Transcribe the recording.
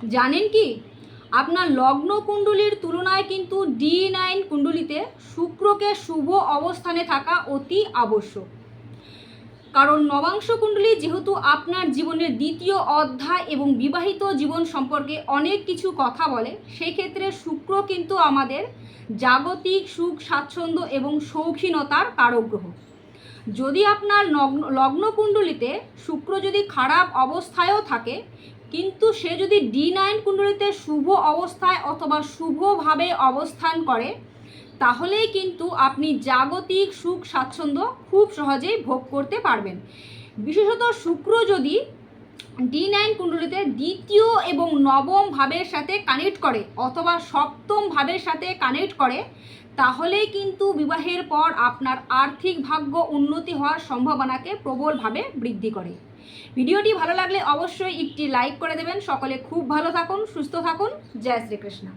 জানেন কি আপনার লগ্ন কুণ্ডলীর তুলনায় কিন্তু D9 কুণ্ডলীতে শুক্রকে শুভ অবস্থানে থাকা অতি আবশ্যক। কারণ নবাংশ কুণ্ডলী যেহেতু আপনার জীবনের দ্বিতীয় অধ্যায় এবং বিবাহিত জীবন সম্পর্কে অনেক কিছু কথা বলে, সেই ক্ষেত্রে শুক্র কিন্তু আমাদের জাগতিক সুখ স্বাচ্ছন্দ্য এবং শৌখিনতার কারক গ্রহ। যদি আপনার লগ্ন কুণ্ডলীতে শুক্র যদি খারাপ অবস্থায়ও থাকে, কিন্তু সে যদি D9 কুণ্ডলীতে শুভ অবস্থায় অথবা শুভভাবে অবস্থান করে, তাহলেই কিন্তু আপনি জাগতিক সুখ স্বাচ্ছন্দ্য খুব সহজেই ভোগ করতে পারবেন। বিশেষত শুক্র যদি D9 কুণ্ডলীতে দ্বিতীয় এবং নবম ভাবের সাথে কানেক্ট করে অথবা সপ্তম ভাবের সাথে কানেক্ট করে, তাহলেই কিন্তু বিবাহের পর আপনার আর্থিক ভাগ্য উন্নতি হওয়ার সম্ভাবনাকে প্রবলভাবে বৃদ্ধি করে। ভিডিওটি ভালো লাগলে অবশ্যই একটি লাইক করে দেবেন। সকলে খুব ভালো থাকুন, সুস্থ থাকুন। জয় শ্রীকৃষ্ণ।